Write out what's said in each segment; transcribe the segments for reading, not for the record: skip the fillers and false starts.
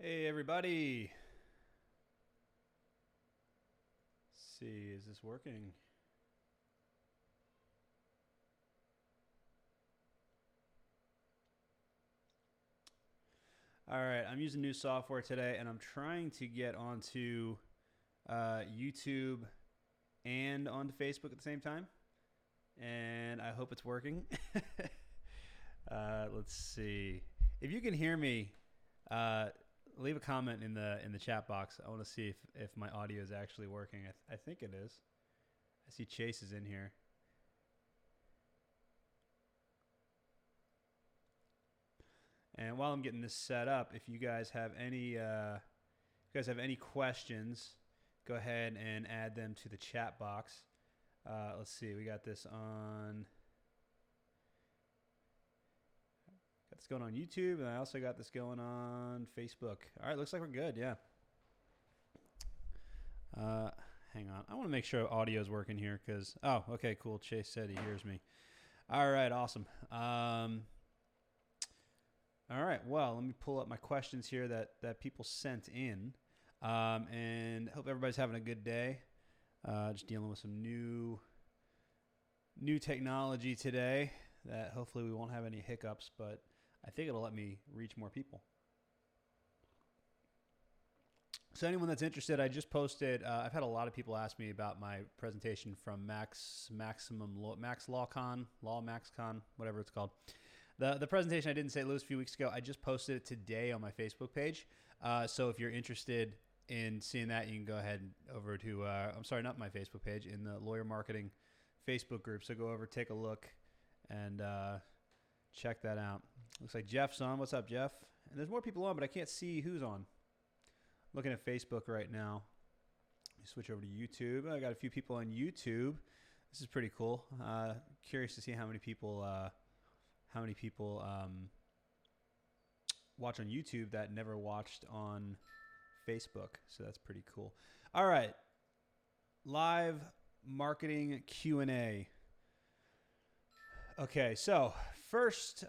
Hey everybody. Let's see, is this working? All right, I'm using new software today and I'm trying to get onto YouTube and onto Facebook at the same time. And I hope it's working. Let's see. If you can hear me, leave a comment in the chat box. I want to see if my audio is actually working. I think it is. I see Chase is in here. And while I'm getting this set up, if you guys have any questions, go ahead and add them to the chat box. Let's see. We got this on. Got this going on YouTube, and I also got this going on Facebook. All right, looks like we're good. Yeah. Hang on. I want to make sure audio is working here because. Oh, okay, cool. Chase said he hears me. All right, awesome. All right, well, let me pull up my questions here that people sent in, and hope everybody's having a good day. Just dealing with some new technology today that hopefully we won't have any hiccups, but I think it'll let me reach more people. So anyone that's interested, I just posted. I've had a lot of people ask me about my presentation from MaxLawCon, whatever it's called. The presentation I did in St. Louis a few weeks ago, I just posted it today on my Facebook page. So if you're interested in seeing that, you can go ahead over to, I'm sorry, not my Facebook page, in the Lawyer Marketing Facebook group. So go over, take a look, and check that out. Looks like Jeff's on. What's up, Jeff? And there's more people on, but I can't see who's on. Looking at Facebook right now. Switch over to YouTube. I got a few people on YouTube. This is pretty cool. Curious to see how many people watch on YouTube that never watched on Facebook. So that's pretty cool. All right. Live marketing Q&A. Okay, so first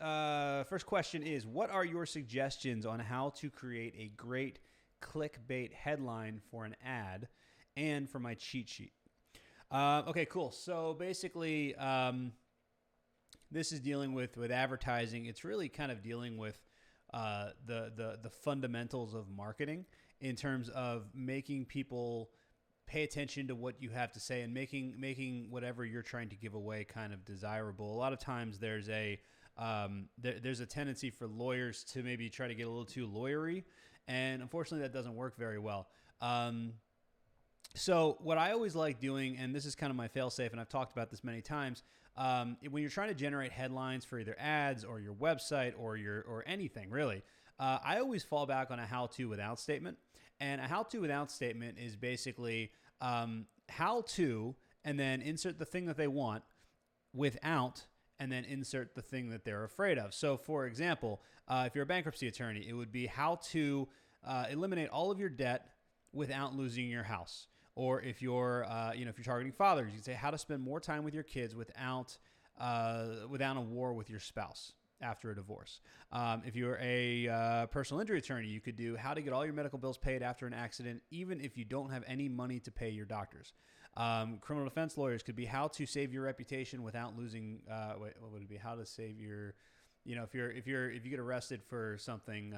question is, what are your suggestions on how to create a great clickbait headline for an ad and for my cheat sheet? Okay, cool. So basically, this is dealing with advertising. It's really kind of dealing with the fundamentals of marketing in terms of making people pay attention to what you have to say and making whatever you're trying to give away kind of desirable. A lot of times there's a tendency for lawyers to maybe try to get a little too lawyery, and unfortunately that doesn't work very well. So what I always like doing, and this is kind of my fail-safe, and I've talked about this many times, when you're trying to generate headlines for either ads or your website or anything really, I always fall back on a how-to without statement. And a how-to without statement is basically how to, and then insert the thing that they want, without, and then insert the thing that they're afraid of. So for example, if you're a bankruptcy attorney, it would be how to eliminate all of your debt without losing your house. Or if you're, if you're targeting fathers, you can say how to spend more time with your kids without a war with your spouse after a divorce. If you're a personal injury attorney, you could do how to get all your medical bills paid after an accident, even if you don't have any money to pay your doctors. Criminal defense lawyers could be how to save your reputation without losing. What would it be? How to save your, if you get arrested for something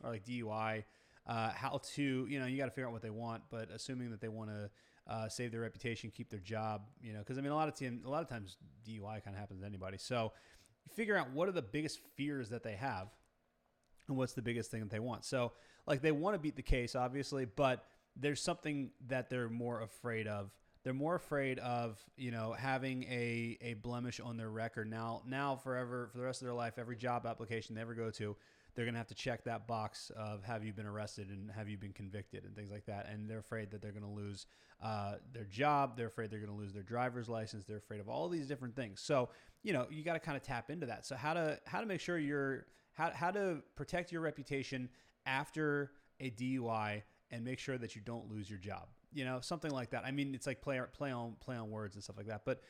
or like DUI. How to, you got to figure out what they want, but assuming that they want to save their reputation, keep their job, because a lot of times DUI kind of happens to anybody. So you figure out what are the biggest fears that they have and what's the biggest thing that they want. So like they want to beat the case, obviously, but there's something that they're more afraid of. They're more afraid of, having a blemish on their record. Now forever, for the rest of their life, every job application they ever go to, they're going to have to check that box of have you been arrested and have you been convicted and things like that. And they're afraid that they're going to lose their job. They're afraid they're going to lose their driver's license. They're afraid of all these different things. So, you got to kind of tap into that. So how to make sure how to protect your reputation after a DUI and make sure that you don't lose your job. Something like that. I mean, it's like play on words and stuff like that. But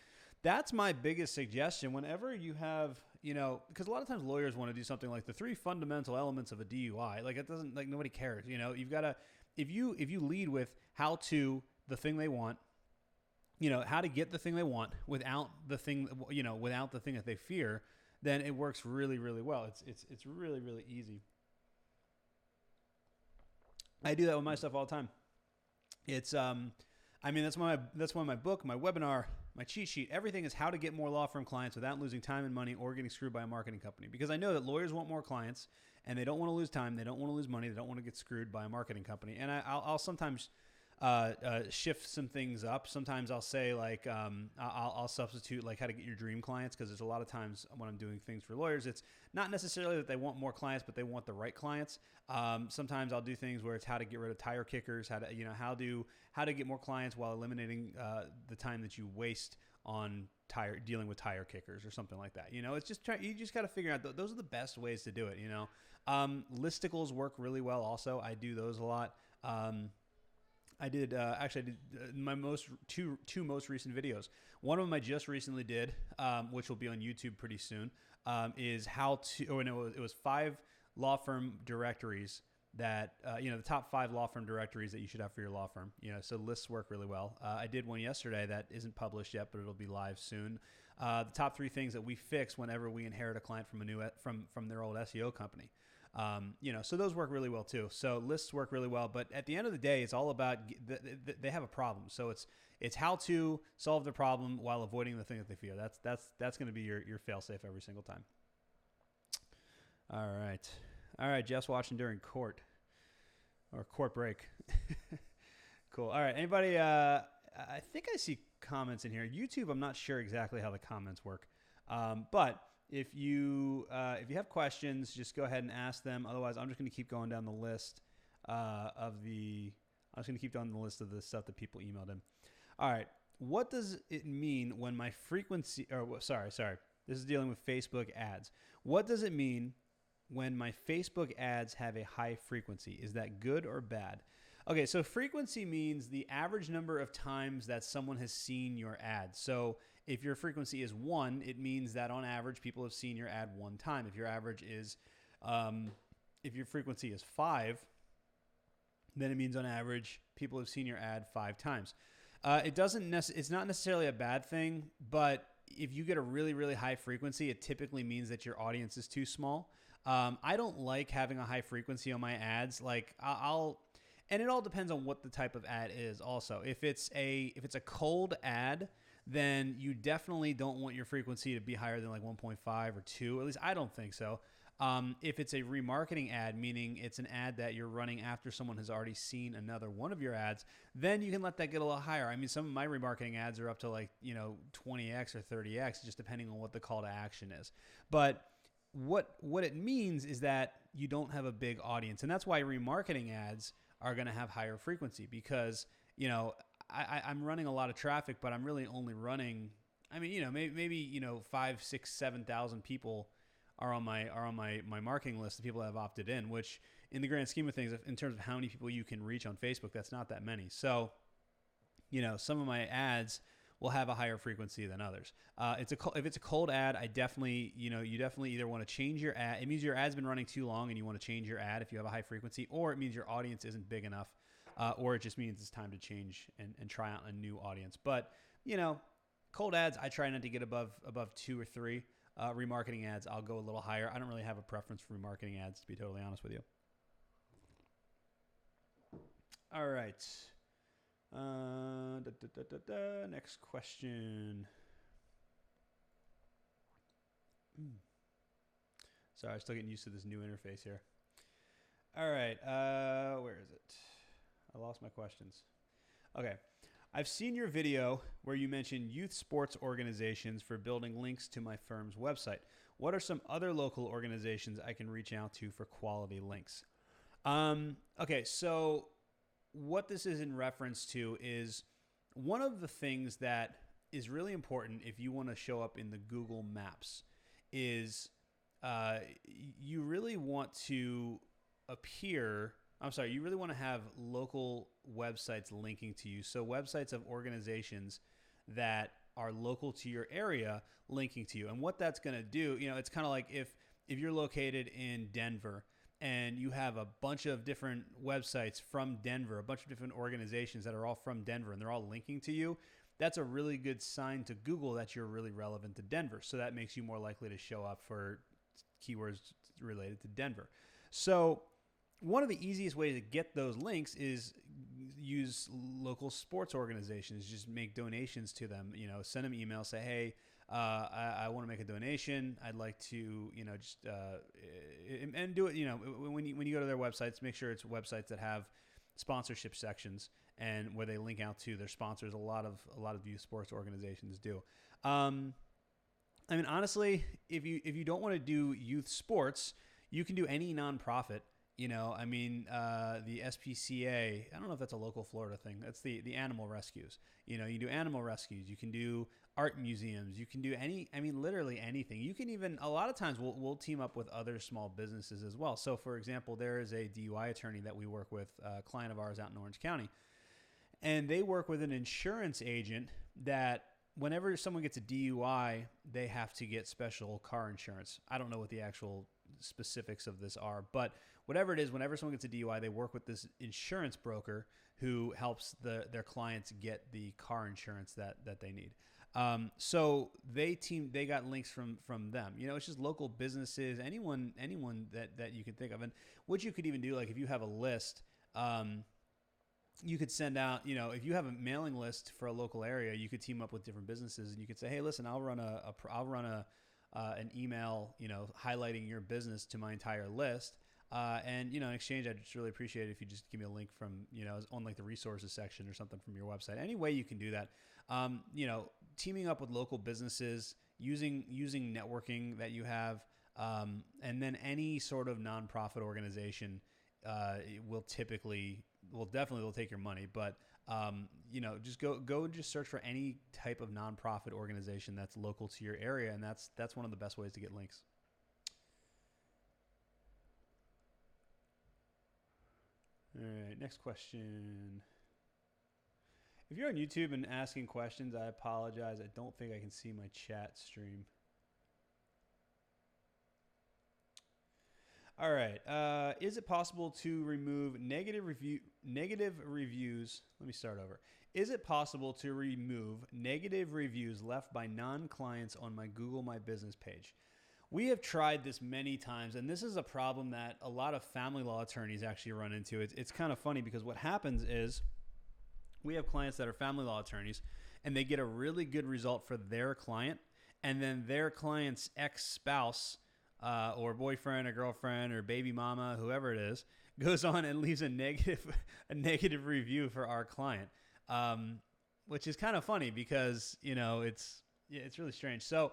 that's my biggest suggestion. Whenever you have, because a lot of times lawyers want to do something like the 3 fundamental elements of a DUI. Like it doesn't, like nobody cares. You've got to, if you lead with how to the thing they want, how to get the thing they want without the thing, without the thing that they fear, then it works really, really well. It's really, really easy. I do that with my stuff all the time. It's that's why my book, my webinar, my cheat sheet, everything is how to get more law firm clients without losing time and money or getting screwed by a marketing company. Because I know that lawyers want more clients and they don't want to lose time, they don't want to lose money, they don't want to get screwed by a marketing company. And I'll sometimes shift some things up. Sometimes I'll say like I'll substitute like how to get your dream clients, because there's a lot of times when I'm doing things for lawyers, it's not necessarily that they want more clients, but they want the right clients. Sometimes I'll do things where it's how to get rid of tire kickers, how to get more clients while eliminating the time that you waste on dealing with tire kickers or something like that. It's just you just got to figure out those are the best ways to do it. Listicles work really well. Also, I do those a lot. I did my two most recent videos. One of them I just recently did, which will be on YouTube pretty soon, is how to. It was 5 law firm directories that the top 5 law firm directories that you should have for your law firm. So lists work really well. I did one yesterday that isn't published yet, but it'll be live soon. The top 3 things that we fix whenever we inherit a client from their old SEO company. So those work really well too. So lists work really well, but at the end of the day, it's all about they have a problem. So it's how to solve the problem while avoiding the thing that they fear. That's going to be your fail safe every single time. All right. Jeff's watching during court break. Cool. All right. Anybody? I think I see comments in here. YouTube, I'm not sure exactly how the comments work, but. If you have questions, just go ahead and ask them. Otherwise, I'm just going to keep going down the list of the stuff that people emailed in. All right. What does it mean when my frequency? Sorry. This is dealing with Facebook ads. What does it mean when my Facebook ads have a high frequency? Is that good or bad? Okay, so frequency means the average number of times that someone has seen your ad. So if your frequency is 1, it means that on average people have seen your ad 1 time. If your frequency is 5, then it means on average people have seen your ad 5 times. It's not necessarily a bad thing, but if you get a really, really high frequency, it typically means that your audience is too small. I don't like having a high frequency on my ads. Like and it all depends on what the type of ad is also. If it's a cold ad, then you definitely don't want your frequency to be higher than like 1.5 or 2. At least I don't think so. If it's a remarketing ad, meaning it's an ad that you're running after someone has already seen another one of your ads, then you can let that get a little higher. I mean, some of my remarketing ads are up to like, 20x or 30x, just depending on what the call to action is. But what it means is that you don't have a big audience. And that's why remarketing ads are going to have higher frequency, because, I'm running a lot of traffic, but I'm really only running, maybe 5, 6, 7,000 people are on my marketing list, the people that have opted in, which in the grand scheme of things, in terms of how many people you can reach on Facebook, that's not that many. So, some of my ads will have a higher frequency than others. If it's a cold ad, I definitely, you definitely either want to change your ad. It means your ad's been running too long and you want to change your ad if you have a high frequency, or it means your audience isn't big enough, or it just means it's time to change and try out a new audience. But, cold ads, I try not to get above 2 or 3. Remarketing ads, I'll go a little higher. I don't really have a preference for remarketing ads, to be totally honest with you. All right. Next question. Sorry, I'm still getting used to this new interface here. All right. Where is it? I lost my questions. Okay. I've seen your video where you mentioned youth sports organizations for building links to my firm's website. What are some other local organizations I can reach out to for quality links? Okay, so what this is in reference to is one of the things that is really important if you want to show up in the Google Maps is you really want to you really want to have local websites linking to you. So websites of organizations that are local to your area linking to you. And what that's going to do, it's kind of like if you're located in Denver and you have a bunch of different websites from Denver, a bunch of different organizations that are all from Denver, and they're all linking to you, that's a really good sign to Google that you're really relevant to Denver. So that makes you more likely to show up for keywords related to Denver. So one of the easiest ways to get those links is use local sports organizations. Just make donations to them. Send them emails. Say, hey, I want to make a donation. I'd like to, and do it. When you go to their websites, make sure it's websites that have sponsorship sections and where they link out to their sponsors. A lot of youth sports organizations do. Honestly, if you don't want to do youth sports, you can do any nonprofit. The SPCA, I don't know if that's a local Florida thing. That's the animal rescues. You do animal rescues. You can do art museums. You can do literally anything. You can even, a lot of times we'll team up with other small businesses as well. So for example, there is a DUI attorney that we work with, a client of ours out in Orange County, and they work with an insurance agent that whenever someone gets a DUI, they have to get special car insurance. I don't know what the actual specifics of this are, but whatever it is, whenever someone gets a DUI, they work with this insurance broker who helps their clients get the car insurance that they need. So they got links from them. It's just local businesses, anyone that you can think of. And what you could even do, like if you have a list, you could send out, if you have a mailing list for a local area, you could team up with different businesses and you could say, hey, listen, I'll run an email, highlighting your business to my entire list. And in exchange, I'd just really appreciate it if you just give me a link from, on like the resources section or something from your website. Any way you can do that. Teaming up with local businesses, using networking that you have, and then any sort of nonprofit organization will definitely take your money, but just go and just search for any type of nonprofit organization that's local to your area, and that's one of the best ways to get links. All right, next question. If you're on YouTube and asking questions, I apologize. I don't think I can see my chat stream. All right. Is it possible to remove negative reviews? Let me start over. Is it possible to remove negative reviews left by non-clients on my Google My Business page? We have tried this many times, and this is a problem that a lot of family law attorneys actually run into. It's kind of funny because what happens is we have clients that are family law attorneys, and they get a really good result for their client, and then their client's ex-spouse or boyfriend or girlfriend or baby mama, whoever it is, goes on and leaves a negative review for our client, which is kind of funny because it's really strange. So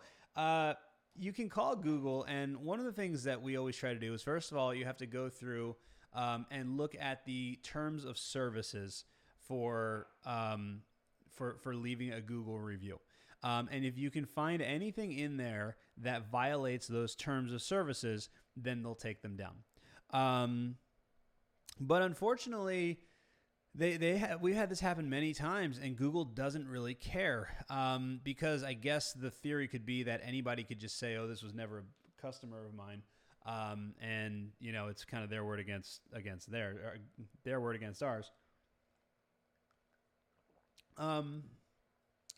you can call Google, and one of the things that we always try to do is, first of all, you have to go through and look at the terms of services for leaving a Google review. And if you can find anything in there that violates those terms of services, then they'll take them down. But unfortunately, we've had this happen many times, and Google doesn't really care because I guess the theory could be that anybody could just say, "Oh, this was never a customer of mine," and it's kind of their word against their word against ours.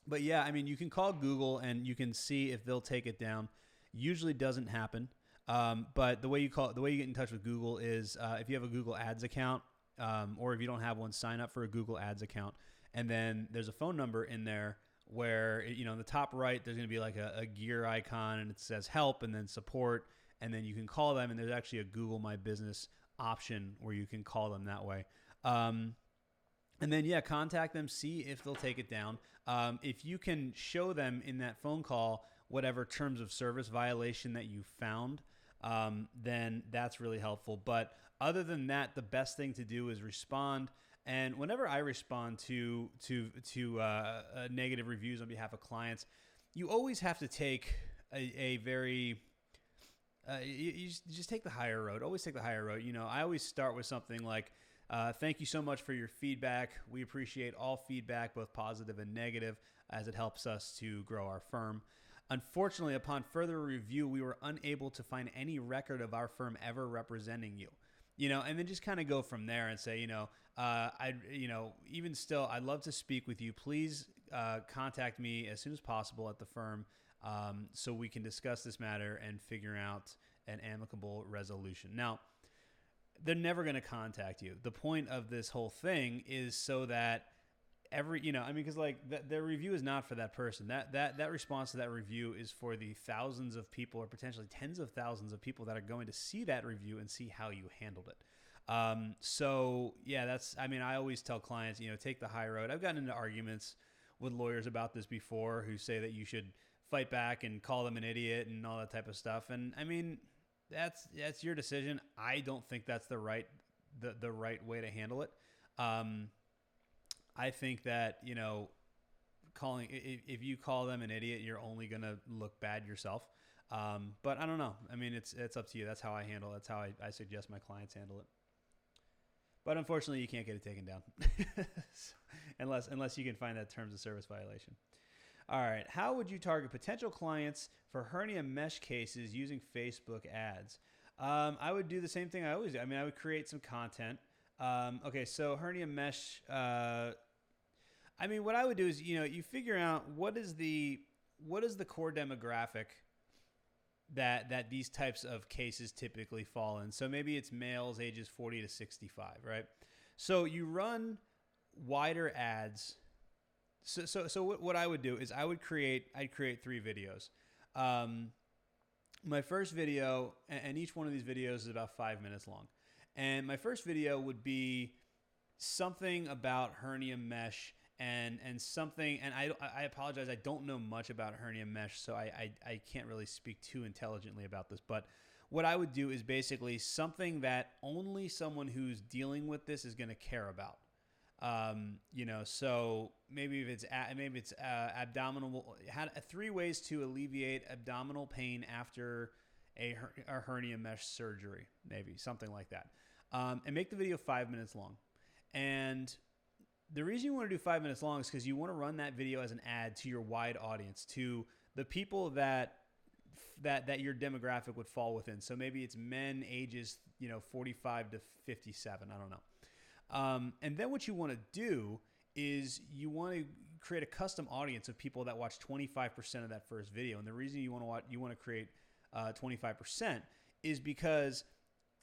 But yeah, you can call Google and you can see if they'll take it down. Usually doesn't happen. But the way you get in touch with Google is if you have a Google Ads account, or if you don't have one, sign up for a Google Ads account. And then there's a phone number in there where, in the top right, there's going to be like a gear icon and it says help and then support. And then you can call them, and there's actually a Google My Business option where you can call them that way. And then, contact them, see if they'll take it down. If you can show them in that phone call whatever terms of service violation that you found, then that's really helpful. But other than that, the best thing to do is respond. And whenever I respond to negative reviews on behalf of clients, you always have to take a very you just take the higher road. Always take the higher road. I always start with something like, thank you so much for your feedback. We appreciate all feedback, both positive and negative, as it helps us to grow our firm. Unfortunately, upon further review, we were unable to find any record of our firm ever representing you. And then just kind of go from there and say, even still, I'd love to speak with you. Please contact me as soon as possible at the firm so we can discuss this matter and figure out an amicable resolution. Now, they're never going to contact you. The point of this whole thing is so that because the review is not for that person. That response to that review is for the thousands of people, or potentially tens of thousands of people that are going to see that review and see how you handled it. I always tell clients, take the high road. I've gotten into arguments with lawyers about this before, who say that you should fight back and call them an idiot and all that type of stuff. And I mean, that's your decision. I don't think that's the right way to handle it. I think that, if you call them an idiot, you're only going to look bad yourself. But I don't know. I mean, it's up to you. That's how I handle it. That's how I suggest my clients handle it. But unfortunately, you can't get it taken down unless you can find that terms of service violation. All right. How would you target potential clients for hernia mesh cases using Facebook ads? I would do the same thing I always do. I mean, I would create some content. Okay, so hernia mesh. What I would do is, you figure out what is the core demographic that these types of cases typically fall in. So maybe it's males ages 40 to 65, right? So you run wider ads. So what I would do is I'd create 3 videos. My first video, and each one of these videos is about 5 minutes long. And my first video would be something about hernia mesh and something, and I apologize, I don't know much about hernia mesh, so I can't really speak too intelligently about this. But what I would do is basically something that only someone who's dealing with this is going to care about. So maybe it's abdominal. 3 ways to alleviate abdominal pain after a hernia mesh surgery, maybe something like that. And make the video 5 minutes long. And the reason you want to do 5 minutes long is because you want to run that video as an ad to your wide audience, to the people that your demographic would fall within. So maybe it's men ages 45 to 57. I don't know. And then what you want to do is you want to create a custom audience of people that watch 25% of that first video. And the reason you want to create 25% is because,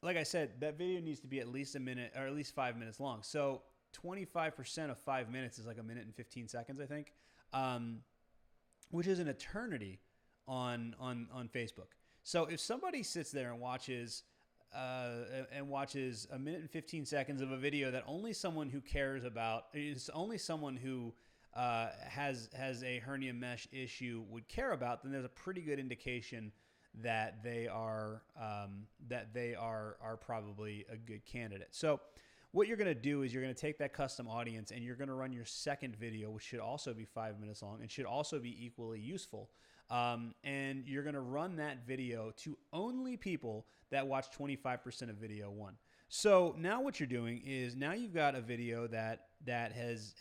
like I said, that video needs to be at least a minute or at least 5 minutes long. So 25% of 5 minutes is like 1 minute and 15 seconds, I think, which is an eternity on Facebook. So if somebody sits there and watches 1 minute and 15 seconds of a video that only someone who cares about, is only someone who has a hernia mesh issue would care about, then there's a pretty good indication that they are probably a good candidate. So what you're going to do is you're going to take that custom audience and you're going to run your second video, which should also be 5 minutes long and should also be equally useful. And you're going to run that video to only people that watch 25% of video 1. So now what you're doing is now you've got a video that is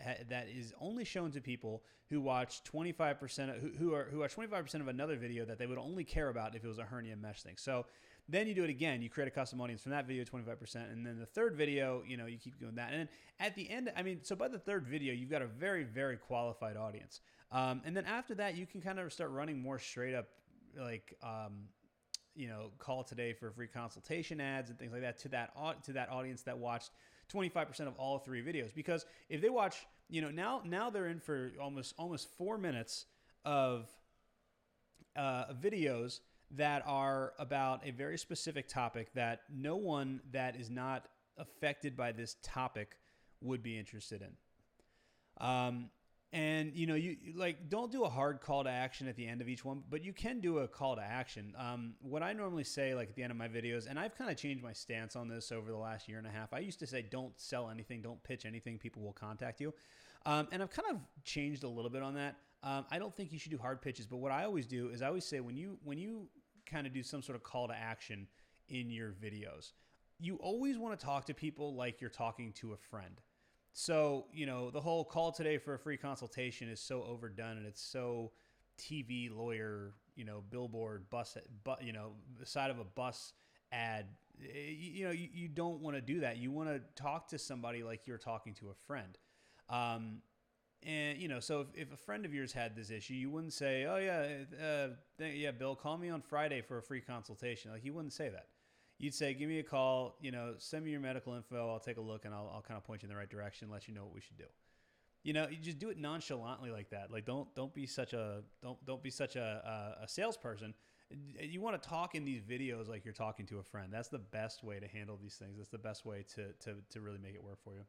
only shown to people who watch 25% who watch 25% of another video that they would only care about if it was a hernia mesh thing. So then you do it again. You create a custom audience from that video, 25%, and then the third video, you keep doing that. And then at the end, so by the third video, you've got a very, very qualified audience. And then after that, you can kind of start running more straight up, call today for a free consultation ads and things like that to that audience that watched 25% of all 3 videos. Because if they watch, now they're in for almost 4 minutes of videos that are about a very specific topic that no one that is not affected by this topic would be interested in. And you don't do a hard call to action at the end of each one, but you can do a call to action. What I normally say, at the end of my videos, and I've kind of changed my stance on this over the last year and a half. I used to say, don't sell anything, don't pitch anything, people will contact you. And I've kind of changed a little bit on that. I don't think you should do hard pitches, but what I always do is I always say when you kind of do some sort of call to action in your videos, you always want to talk to people like you're talking to a friend. So, the whole call today for a free consultation is so overdone and it's so TV lawyer, billboard, the side of a bus ad. You don't want to do that. You want to talk to somebody like you're talking to a friend. And so if a friend of yours had this issue, you wouldn't say, "Oh yeah, Bill, call me on Friday for a free consultation." Like, you wouldn't say that. You'd say, "Give me a call. Send me your medical info. I'll take a look and I'll kind of point you in the right direction, let you know what we should do." You just do it nonchalantly like that. Like, don't be such a salesperson. You want to talk in these videos like you're talking to a friend. That's the best way to handle these things. That's the best way to really make it work for you.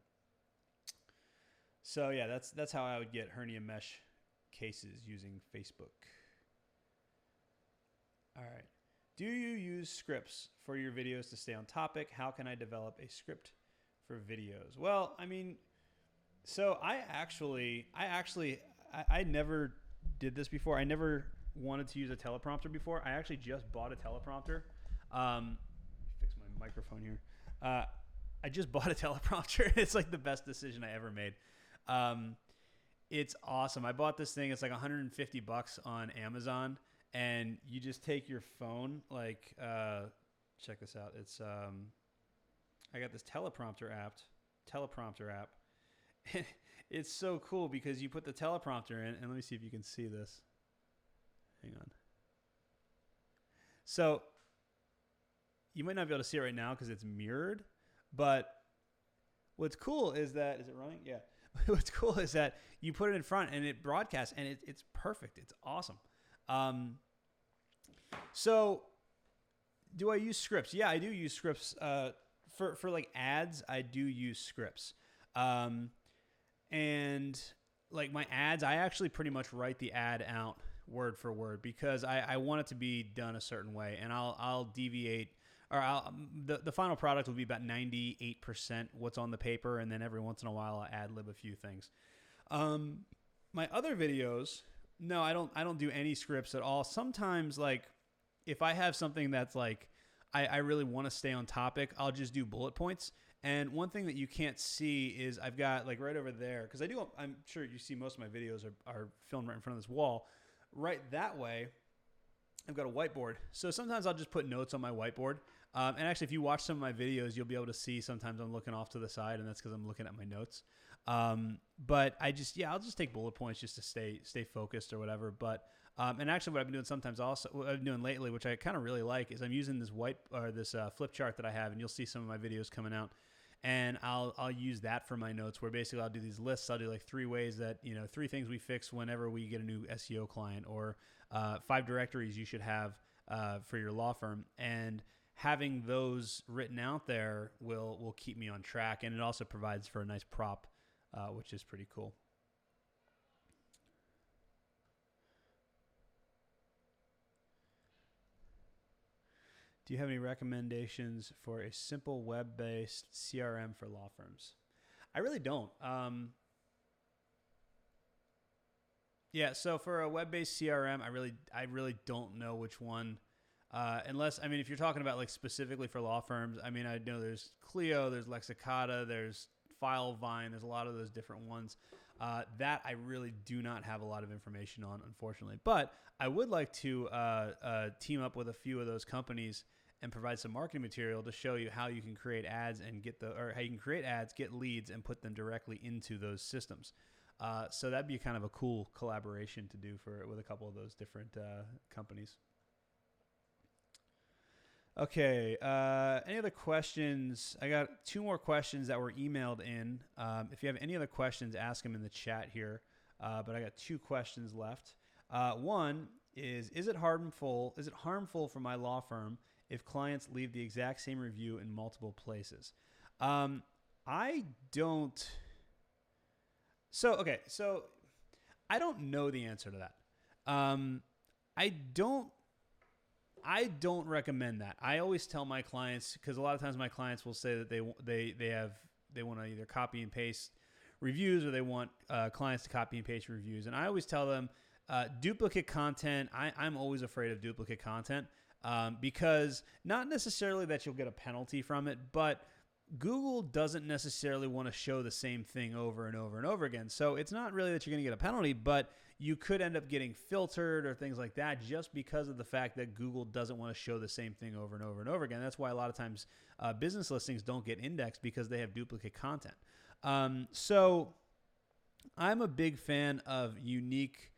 So yeah, that's how I would get hernia mesh cases using Facebook. All right. Do you use scripts for your videos to stay on topic? How can I develop a script for videos? Well, so I never did this before. I never wanted to use a teleprompter before. I actually just bought a teleprompter. Fix my microphone here. I just bought a teleprompter. It's like the best decision I ever made. It's awesome. I bought this thing. It's like $150 on Amazon, and you just take your phone. Like, check this out. It's I got this teleprompter app. It's so cool because you put the teleprompter in, and let me see if you can see this. Hang on. So you might not be able to see it right now because it's mirrored, but what's cool is that, is it running? Yeah. What's cool is that you put it in front and it broadcasts, and it's perfect. It's awesome. So do I use scripts? Yeah, I do use scripts. For like ads, I do use scripts. And like my ads, I actually pretty much write the ad out word for word because I want it to be done a certain way, and I'll deviate, or the final product will be about 98% what's on the paper, and then every once in a while I'll ad lib a few things. My other videos, no, I don't do any scripts at all. Sometimes, like, if I have something that's like I really want to stay on topic, I'll just do bullet points. And one thing that you can't see is I've got, like, right over there, because I'm sure you see most of my videos are filmed right in front of this wall. Right that way, I've got a whiteboard. So sometimes I'll just put notes on my whiteboard. And actually, if you watch some of my videos, you'll be able to see sometimes I'm looking off to the side, and that's because I'm looking at my notes. But I'll just take bullet points just to stay focused or whatever. But and actually, what I've been doing sometimes also, what I've been doing lately, which I kind of really like, is I'm using this flip chart that I have, and you'll see some of my videos coming out. And I'll use that for my notes, where basically I'll do these lists. I'll do like 3 ways that, 3 things we fix whenever we get a new SEO client, or 5 directories you should have for your law firm. And having those written out there will keep me on track. And it also provides for a nice prop, which is pretty cool. Do you have any recommendations for a simple web-based CRM for law firms? I really don't. So for a web-based CRM, I really don't know which one. Unless, if you're talking about like specifically for law firms, I know there's Clio, there's Lexicata, there's Filevine, there's a lot of those different ones. That I really do not have a lot of information on, unfortunately. But I would like to team up with a few of those companies and provide some marketing material to show you how you can create ads and get leads and put them directly into those systems. So that'd be kind of a cool collaboration to do with a couple of those different companies. Okay. Any other questions? I got 2 more questions that were emailed in. If you have any other questions, ask them in the chat here. But I got 2 questions left. One is it harmful for my law firm if clients leave the exact same review in multiple places? I don't. So I don't know the answer to that. I don't recommend that. I always tell my clients, because a lot of times my clients will say that they want to either copy and paste reviews, or they want clients to copy and paste reviews. And I always tell them, duplicate content. I'm always afraid of duplicate content, because not necessarily that you'll get a penalty from it, but Google doesn't necessarily want to show the same thing over and over and over again. So it's not really that you're going to get a penalty, but you could end up getting filtered or things like that just because of the fact that Google doesn't want to show the same thing over and over and over again. That's why a lot of times business listings don't get indexed because they have duplicate content. So I'm a big fan of unique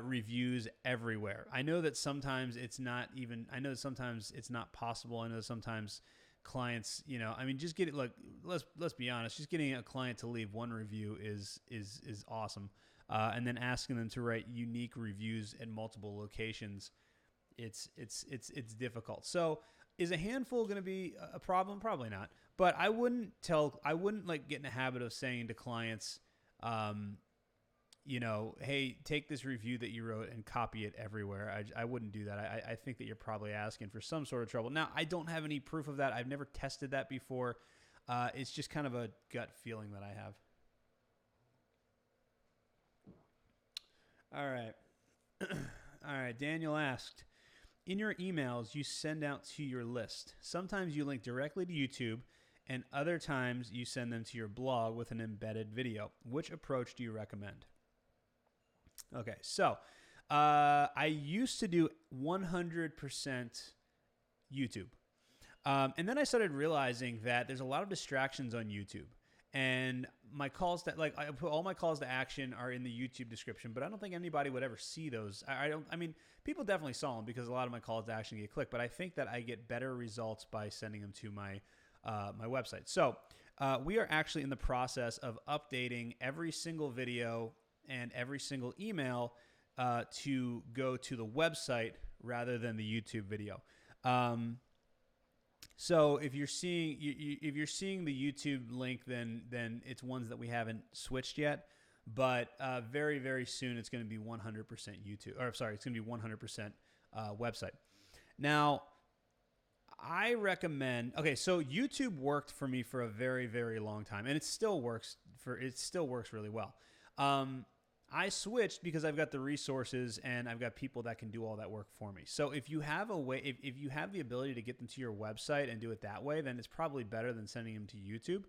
reviews everywhere. I know that sometimes it's not even, I know that sometimes it's not possible. I know that sometimes clients, I mean, just get it. Like, let's be honest, just getting a client to leave one review is awesome. And then asking them to write unique reviews at multiple locations, it's difficult. So is a handful going to be a problem? Probably not. But I wouldn't like get in the habit of saying to clients, hey, take this review that you wrote and copy it everywhere. I wouldn't do that. I think that you're probably asking for some sort of trouble. Now, I don't have any proof of that. I've never tested that before. It's just kind of a gut feeling that I have. All right. All right. Daniel asked, in your emails you send out to your list, sometimes you link directly to YouTube and other times you send them to your blog with an embedded video. Which approach do you recommend? Okay. So I used to do 100% YouTube. And then I started realizing that there's a lot of distractions on YouTube. And my calls to, like, I put all my calls to action are in the YouTube description, but I don't think anybody would ever see those. I mean, people definitely saw them because a lot of my calls to action get clicked, but I think that I get better results by sending them to my website. So we are actually in the process of updating every single video and every single email to go to the website rather than the YouTube video. So if you're seeing the YouTube link, then it's ones that we haven't switched yet. But very, very soon it's going to be 100% YouTube. Or sorry, it's going to be 100% website. Now, I recommend. Okay, so YouTube worked for me for a very, very long time, and it still works really well. I switched because I've got the resources and I've got people that can do all that work for me. So if you have a way, if you have the ability to get them to your website and do it that way, then it's probably better than sending them to YouTube.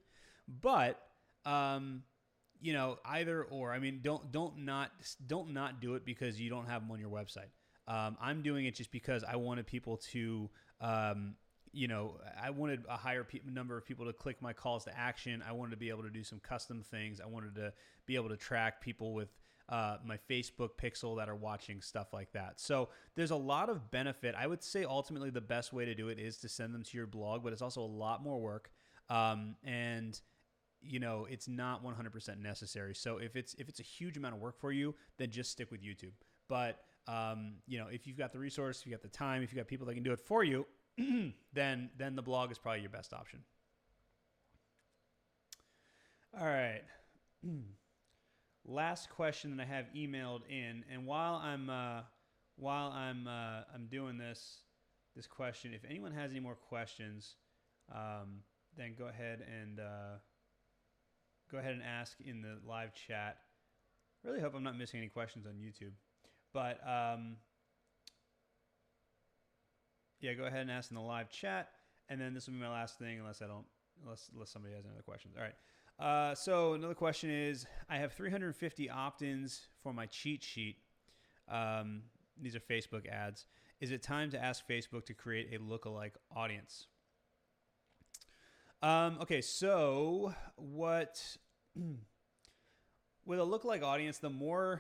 But either or. I mean, don't not do it because you don't have them on your website. I'm doing it just because I wanted people to. I wanted a higher number of people to click my calls to action. I wanted to be able to do some custom things. I wanted to be able to track people with my Facebook pixel that are watching stuff like that. So there's a lot of benefit. I would say ultimately the best way to do it is to send them to your blog, but it's also a lot more work. And it's not 100% necessary. So if it's a huge amount of work for you, then just stick with YouTube. But if you've got the resource, if you've got the time, if you've got people that can do it for you, then the blog is probably your best option. All right. Last question that I have emailed in, and while I'm doing this question, if anyone has any more questions, then go ahead and ask in the live chat. Really hope I'm not missing any questions on YouTube, but yeah, go ahead and ask in the live chat, and then this will be my last thing unless somebody has any other questions. All right. So another question is, I have 350 opt-ins for my cheat sheet. These are Facebook ads. Is it time to ask Facebook to create a lookalike audience? Okay, so with a lookalike audience, the way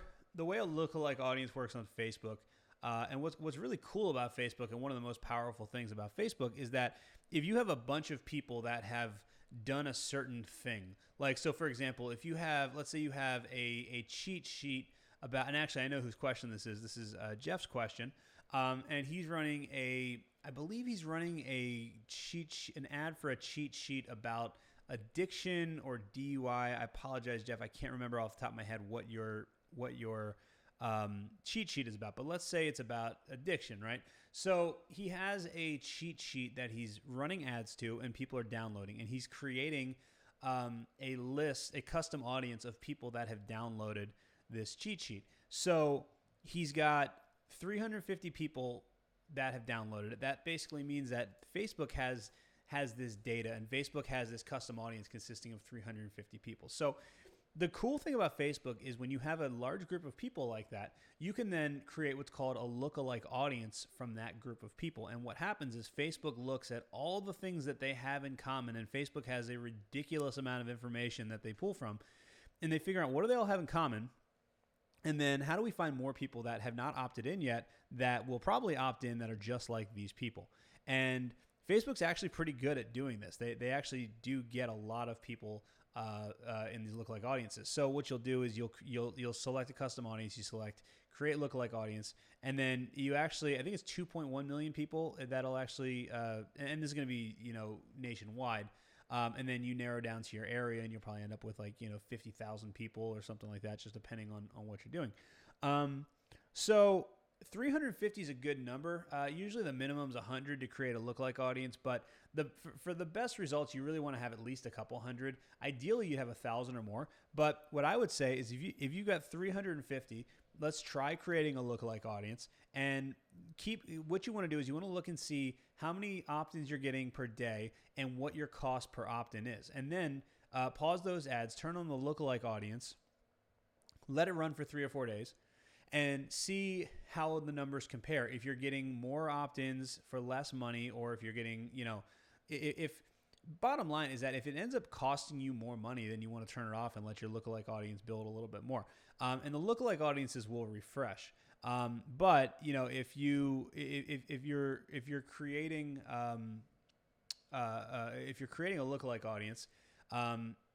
a lookalike audience works on Facebook, and what's really cool about Facebook, and one of the most powerful things about Facebook, is that if you have a bunch of people that have done a certain thing, like, so for example, if you have, let's say you have a cheat sheet about, and actually I know whose question this is Jeff's question, and he's running I believe he's running an ad for a cheat sheet about addiction or DUI. I apologize, Jeff, I can't remember off the top of my head what your cheat sheet is about, but let's say it's about addiction, right? So he has a cheat sheet that he's running ads to and people are downloading, and he's creating a custom audience of people that have downloaded this cheat sheet. So he's got 350 people that have downloaded it. That basically means that Facebook has has this data, and Facebook has this custom audience consisting of 350 people. So the cool thing about Facebook is when you have a large group of people like that, you can then create what's called a lookalike audience from that group of people. And what happens is Facebook looks at all the things that they have in common, and Facebook has a ridiculous amount of information that they pull from, and they figure out what do they all have in common, and then how do we find more people that have not opted in yet that will probably opt in that are just like these people. And Facebook's actually pretty good at doing this. They actually do get a lot of people in these lookalike audiences. So what you'll do is you'll select a custom audience, you select create lookalike audience, and then you actually, I think it's 2.1 million people that'll actually, and this is going to be, nationwide. And then you narrow down to your area, and you'll probably end up with 50,000 people or something like that, just depending on what you're doing. So 350 is a good number. Usually the minimum is 100 to create a lookalike audience, but for the best results, you really want to have at least a couple hundred. Ideally, you have 1,000 or more. But what I would say is if you got 350, let's try creating a lookalike audience, and what you want to do is you want to look and see how many opt-ins you're getting per day and what your cost per opt-in is. And then pause those ads, turn on the lookalike audience, let it run for 3 or 4 days, and see how the numbers compare. If you're getting more opt-ins for less money, or if you're getting, if bottom line is that if it ends up costing you more money, then you want to turn it off and let your lookalike audience build a little bit more. And the lookalike audiences will refresh. But if you're creating a lookalike audience,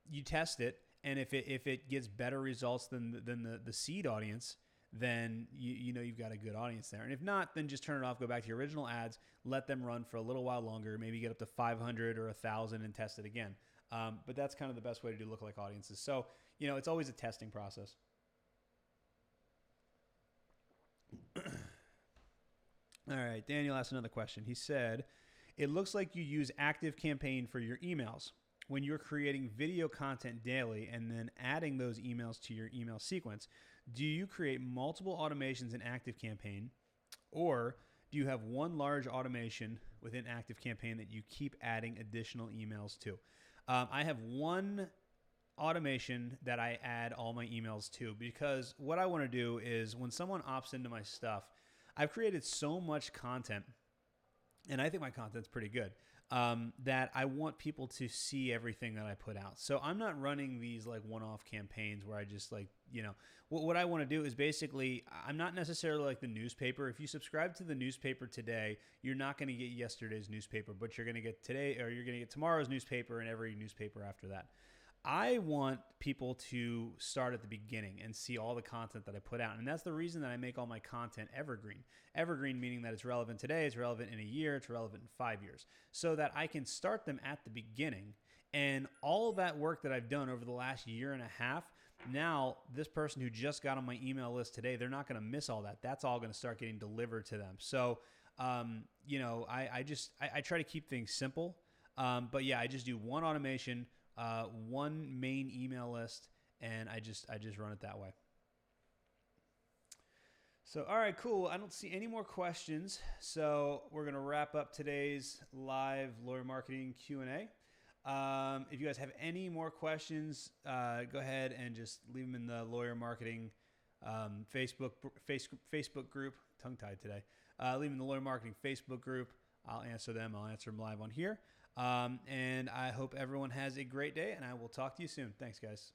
you test it, and if it gets better results than the seed audience, then you've got a good audience there. And if not, then just turn it off, go back to your original ads, let them run for a little while longer, maybe get up to 500 or 1,000 and test it again. But that's kind of the best way to do lookalike audiences. So, it's always a testing process. All right, Daniel asked another question. He said, it looks like you use ActiveCampaign for your emails. When you're creating video content daily and then adding those emails to your email sequence, do you create multiple automations in ActiveCampaign, or do you have one large automation within ActiveCampaign that you keep adding additional emails to? I have one automation that I add all my emails to, because what I want to do is when someone opts into my stuff, I've created so much content, and I think my content's pretty good, that I want people to see everything that I put out. So I'm not running these one-off campaigns where I just what I want to do is basically, I'm not necessarily like the newspaper. If you subscribe to the newspaper today, you're not going to get yesterday's newspaper, but you're going to get today, or you're going to get tomorrow's newspaper and every newspaper after that. I want people to start at the beginning and see all the content that I put out. And that's the reason that I make all my content evergreen. Evergreen meaning that it's relevant today, it's relevant in a year, it's relevant in 5 years. So that I can start them at the beginning. And all of that work that I've done over the last year and a half, now this person who just got on my email list today, they're not going to miss all that. That's all going to start getting delivered to them. So, I try to keep things simple. But yeah, I just do one automation, one main email list, and I just run it that way. So, all right, cool. I don't see any more questions. So we're going to wrap up today's live lawyer marketing Q&A. If you guys have any more questions, go ahead and just leave them in the lawyer marketing Facebook group. Tongue-tied today. Leave them in the lawyer marketing Facebook group. I'll answer them. I'll answer them live on here. And I hope everyone has a great day, and I will talk to you soon. Thanks, guys.